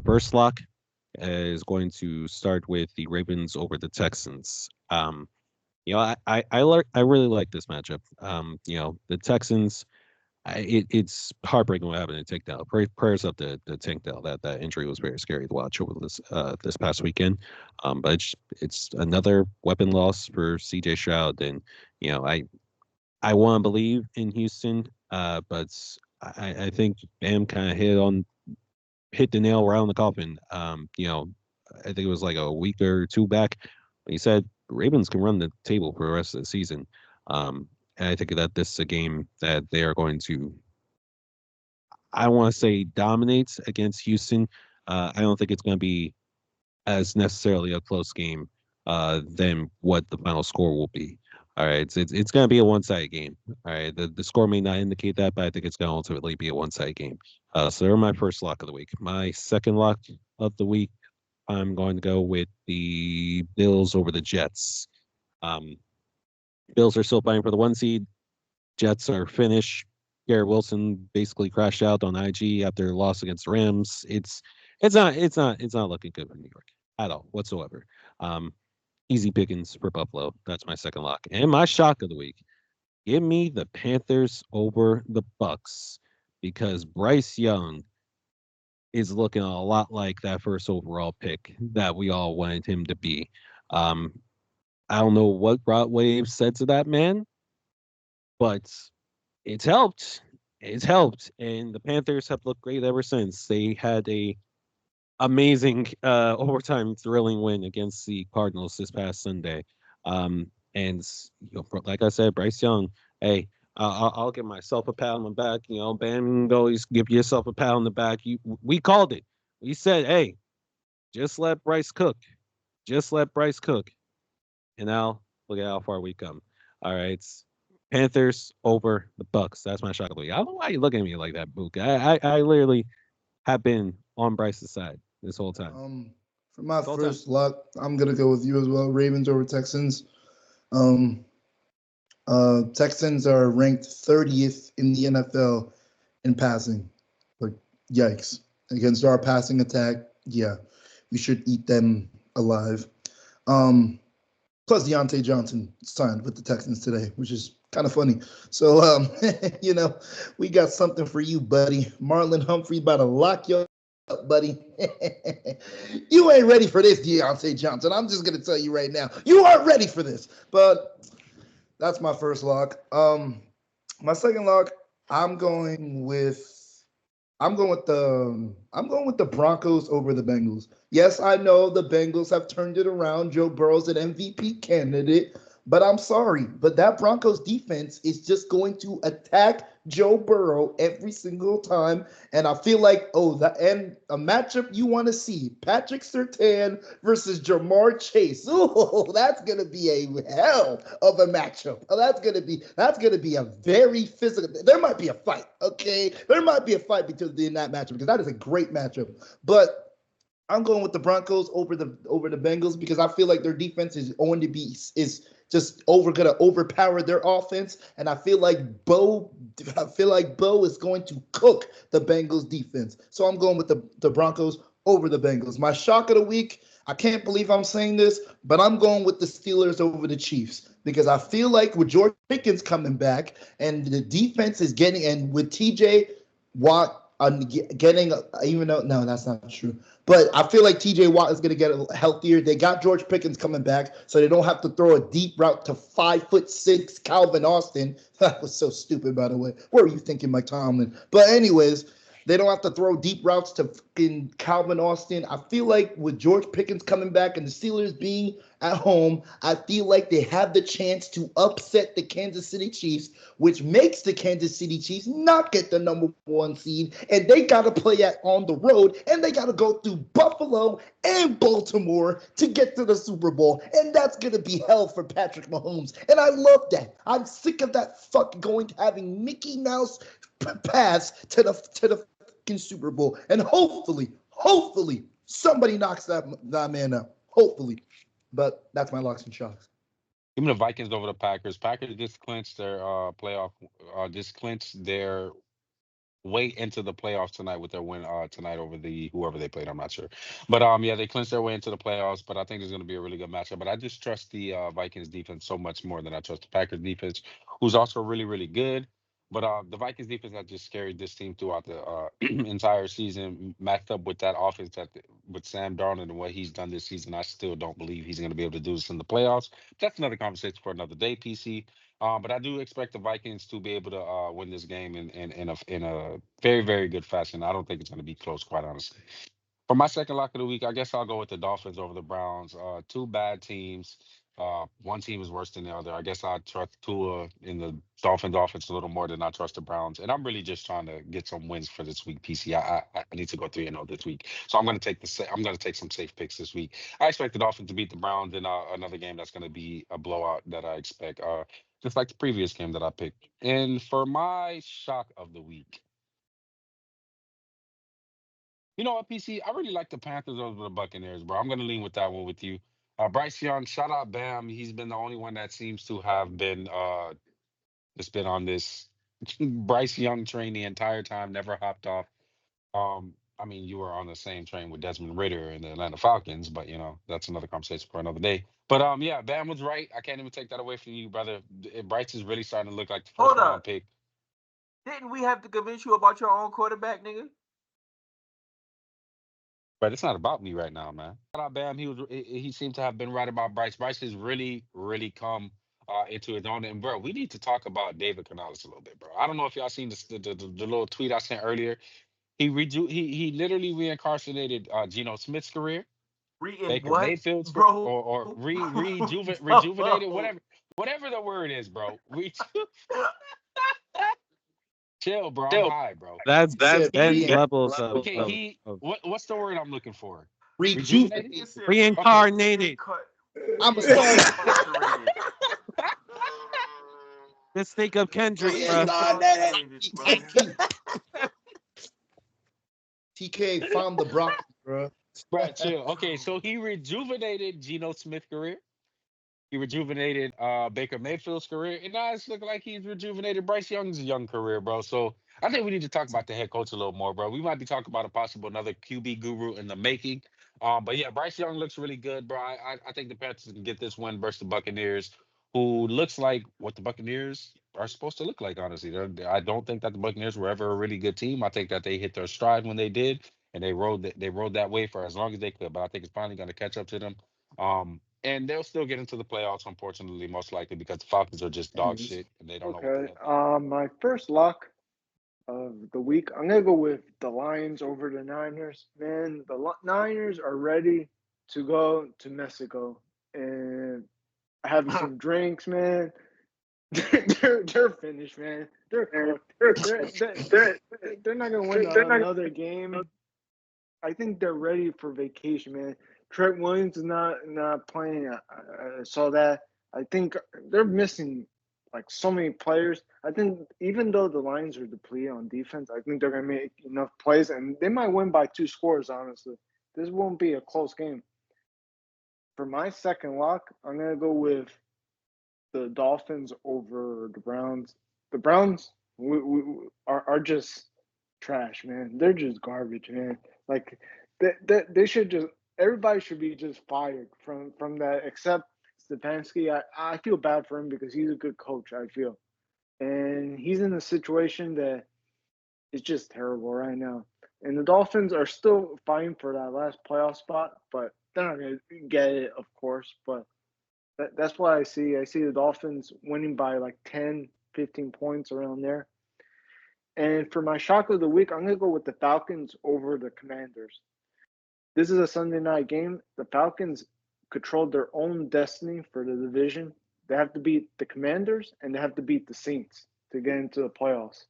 first lock is going to start with the Ravens over the Texans. I really like this matchup. The Texans. It's heartbreaking what happened to Tank Dell. Prayers up to Tank Dell. That injury was very scary to watch over this past weekend. But it's another weapon loss for C.J. Stroud, and I want to believe in Houston. But I think Bam kind of hit the nail right on the coffin. I think it was like a week or two back. He said Ravens can run the table for the rest of the season. And I think that this is a game that they are going to, I want to say, dominate against Houston. I don't think it's going to be as necessarily a close game than what the final score will be. All right, it's going to be a one-sided game. All right, the score may not indicate that, but I think it's going to ultimately be a one-sided game. So they're my first lock of the week. My second lock of the week, I'm going to go with the Bills over the Jets. Um, Bills are still fighting for the one seed. Jets are finished. Garrett Wilson basically crashed out on IG after their loss against the Rams. It's not looking good for New York at all whatsoever. Um, Easy pickings for Buffalo. That's my second lock. And my shock of the week. Give me the Panthers over the Bucks because Bryce Young is looking a lot like that first overall pick that we all wanted him to be. Um, I don't know what Rod Wave said to that man, but it's helped. It's helped, and the Panthers have looked great ever since. They had a amazing overtime thrilling win against the Cardinals this past Sunday. And like I said, Bryce Young, hey, I'll give myself a pat on the back. Bam, always give yourself a pat on the back. We called it. We said, hey, just let Bryce cook. Just let Bryce cook. And now look at how far we come. All right. Panthers over the Bucks. That's my shot of the week. I don't know why you looking at me like that, Book. I literally have been on Bryce's side this whole time. Um, for my This whole time. first lock, I'm gonna go with you as well. Ravens over Texans. Um, Texans are ranked 30th in the NFL in passing. Like, yikes! Against our passing attack, yeah, we should eat them alive. Um, Plus, Deontay Johnson signed with the Texans today, which is kind of funny. So, we got something for you, buddy. Marlon Humphrey about to lock you up, buddy. You ain't ready for this, Deontay Johnson. I'm just gonna tell you right now, you aren't ready for this. But that's my first lock. My second lock, I'm going with I'm going with the Broncos over the Bengals. Yes, I know the Bengals have turned it around. Joe Burrow's an MVP candidate, but I'm sorry, but that Broncos defense is just going to attack Joe Burrow every single time. And I feel like, and a matchup you want to see: Patrick Surtain versus Jamar Chase. Oh, that's gonna be a hell of a matchup. That's gonna be a very physical. There might be a fight, okay? There might be a fight between in that matchup because that is a great matchup. But I'm going with the Broncos over the Bengals because I feel like their defense is going to be is just gonna overpower their offense, and I feel like Bo is going to cook the Bengals defense. So I'm going with the Broncos over the Bengals. My shock of the week. I can't believe I'm saying this, but I'm going with the Steelers over the Chiefs because I feel like with George Pickens coming back and the defense is getting, and with TJ Watt getting, even though, no, that's not true. But I feel like TJ Watt is going to get healthier. They got George Pickens coming back, so they don't have to throw a deep route to 5'6" Calvin Austin. That was so stupid, by the way. What were you thinking, Mike Tomlin? But anyways, they don't have to throw deep routes to fucking Calvin Austin. I feel like with George Pickens coming back and the Steelers being at home, I feel like they have the chance to upset the Kansas City Chiefs, which makes the Kansas City Chiefs not get the number one seed. And they got to play on the road, and they got to go through Buffalo and Baltimore to get to the Super Bowl. And that's going to be hell for Patrick Mahomes. And I love that. I'm sick of that fuck having Mickey Mouse pass to the fucking Super Bowl. And hopefully, somebody knocks that man out. Hopefully. But that's my locks and shocks. Give me the Vikings over the Packers. Packers just clinched their playoff, just clinched their way into the playoffs tonight with their win tonight over the whoever they played. I'm not sure, but yeah, they clinched their way into the playoffs. But I think it's going to be a really good matchup. But I just trust the Vikings defense so much more than I trust the Packers defense, who's also really really good. But the Vikings defense has just carried this team throughout the entire season, matched up with that offense with Sam Darnold and what he's done this season. I still don't believe he's going to be able to do this in the playoffs. That's another conversation for another day, PC. But I do expect the Vikings to be able to win this game in a very very good fashion. I don't think it's going to be close, quite honestly. For my second lock of the week, I guess I'll go with the Dolphins over the Browns. Two bad teams. One team is worse than the other. I guess I trust Tua in the Dolphins offense a little more than I trust the Browns. And I'm really just trying to get some wins for this week, PC. I need to go 3-0 this week. So I'm going to I'm going to take some safe picks this week. I expect the Dolphins to beat the Browns in another game that's going to be a blowout that I expect. Just like the previous game that I picked. And for my shock of the week, you know what, PC? I really like the Panthers over the Buccaneers, bro. I'm gonna lean with that one with you. Bryce Young, shout out Bam. He's been the only one that seems to have been just been on this Bryce Young train the entire time, never hopped off. I mean, you were on the same train with Desmond Ritter and the Atlanta Falcons, but that's another conversation for another day. But yeah, Bam was right. I can't even take that away from you, brother. Bryce is really starting to look like the first Hold round up. pick. Didn't we have to convince you about your own quarterback, nigga? But it's not about me right now, man. Shout out Bam. He seemed to have been right about Bryce. Bryce has really, really come into his own. And bro, we need to talk about David Canales a little bit, bro. I don't know if y'all seen the little tweet I sent earlier. He literally reincarnated Geno Smith's career, Re in Baker what, Mayfield's career, bro? or rejuvenated, whatever the word is, bro. Chill, bro. I'm high, bro. That's He said Ben's re levels Okay, of what's the word I'm looking for? Rejuvenated? He rejuvenate. said Okay. reincarnated. I'm gonna start. reincarcerated. Just think of Kendrick, bro. Reincarcerated, bro. TK, TK found the broccoli, bro. Bro, chill. Okay, so he rejuvenated Geno Smith's career. He rejuvenated Baker Mayfield's career, and now it's looking like he's rejuvenated Bryce Young's young career, bro. So I think we need to talk about the head coach a little more, bro. We might be talking about a possible another QB guru in the making. But yeah, Bryce Young looks really good, bro. I think the Panthers can get this win versus the Buccaneers, who looks like what the Buccaneers are supposed to look like. Honestly, I don't think that the Buccaneers were ever a really good team. I think that they hit their stride when they did, and they rode that way for as long as they could. But I think it's finally going to catch up to them. And they'll still get into the playoffs, unfortunately, most likely because the Falcons are just dog shit and they don't know what the Okay. hell they're doing. My first lock of the week, I'm gonna go with the Lions over the Niners. Man, the Niners are ready to go to Mexico and having some drinks, man. They're finished, man. They're cooked. They're not gonna win another game. I think they're ready for vacation, man. Trent Williams is not playing. I saw that. I think they're missing like so many players. I think even though the Lions are depleted on defense, I think they're gonna make enough plays, and they might win by 2 scores. Honestly, this won't be a close game. For my second lock, I'm gonna go with the Dolphins over the Browns. The Browns are just trash, man. They're just garbage, man. Like they should just everybody should be just fired from that except Stefanski. I feel bad for him because he's a good coach, I feel. And he's in a situation that is just terrible right now. And the Dolphins are still fighting for that last playoff spot, but they're not gonna get it, of course. But that's what I see. I see the Dolphins winning by like 10, 15 points around there. And for my shock of the week, I'm going to go with the Falcons over the Commanders. This is a Sunday night game. The Falcons controlled their own destiny for the division. They have to beat the Commanders and they have to beat the Saints to get into the playoffs.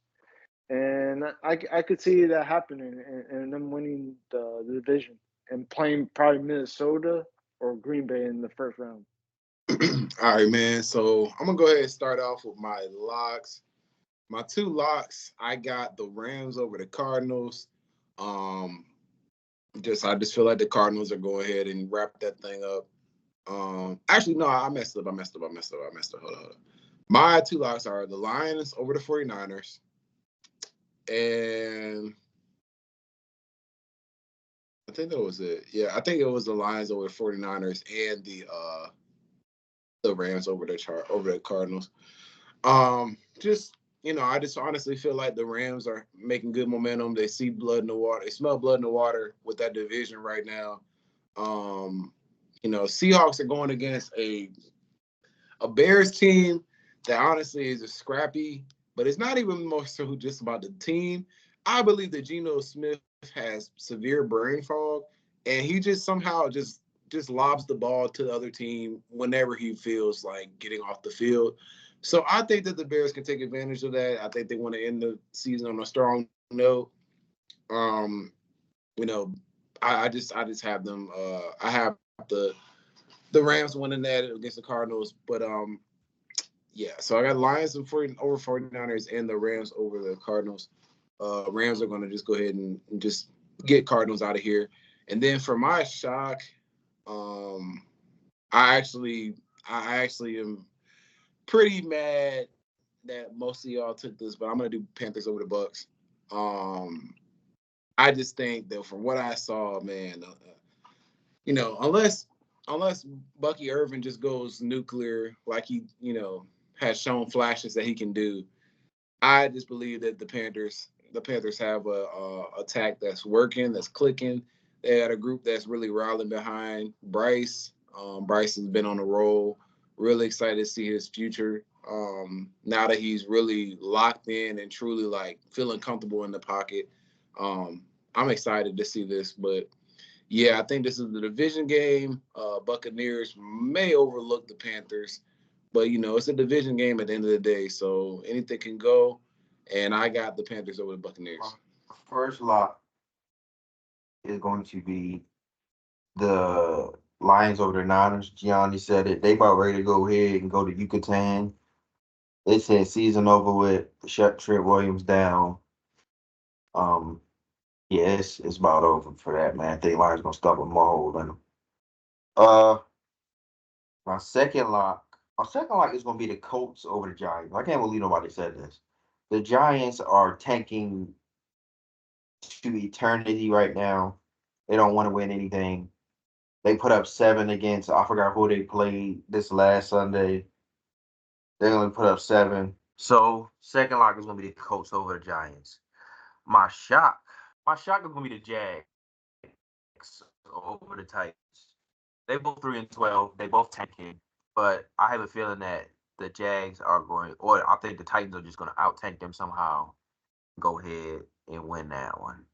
And I could see that happening and them winning the division and playing probably Minnesota or Green Bay in the first round. All right, man. So I'm gonna go ahead and start off with my locks. My two locks, I got the Rams over the Cardinals. I just feel like the Cardinals are going ahead and wrap that thing up. Actually, no, I messed up. Hold on. My two locks are the Lions over the 49ers And I think that was it. Yeah, I think it was the Lions over the 49ers and the Rams over the Cardinals. Just I just honestly feel like the Rams are making good momentum. They see blood in the water. They smell blood in the water with that division right now. Seahawks are going against a Bears team that honestly is a scrappy, but it's not even more so just about the team. I believe that Geno Smith has severe brain fog, and he just somehow just lobs the ball to the other team whenever he feels like getting off the field. So I think that the Bears can take advantage of that. I think they want to end the season on a strong note. Um, you know, I just have them. I have the Rams winning that against the Cardinals, but yeah. So I got Lions and over 49ers and the Rams over the Cardinals. Rams are going to just go ahead and just get Cardinals out of here. And then for my shock, I actually am pretty mad that most of y'all took this, but I'm going to do Panthers over the Bucks. I just think that from what I saw, man, unless Bucky Irvin just goes nuclear like he, has shown flashes that he can do, I just believe that the Panthers have a attack that's working, that's clicking. They had a group that's really rallying behind Bryce. Bryce has been on a roll. Really excited to see his future. Now that he's really locked in and truly like feeling comfortable in the pocket, I'm excited to see this. But yeah, I think this is the division game. Buccaneers may overlook the Panthers, but it's a division game at the end of the day, so anything can go. And I got the Panthers over the Buccaneers. First lock is going to be the Lions over the Niners. Gianni said it. They about ready to go ahead and go to Yucatan. They said season over with. Shut Trent Williams down. Yeah, it's about over for that, man. I think Lions gonna stop with more hold in them. Uh, my second lock. My second lock is gonna be the Colts over the Giants. I can't believe nobody said this. The Giants are tanking to eternity right now. They don't want to win anything. They put up 7 against, I forgot who they played this last Sunday. They only put up 7. So second lock is gonna be the Colts over the Giants. My shock is gonna be the Jags over the Titans. They both 3-12. They both tanking, but I have a feeling that the Jags are going, or I think the Titans are just gonna out tank them somehow. Go ahead and win that one.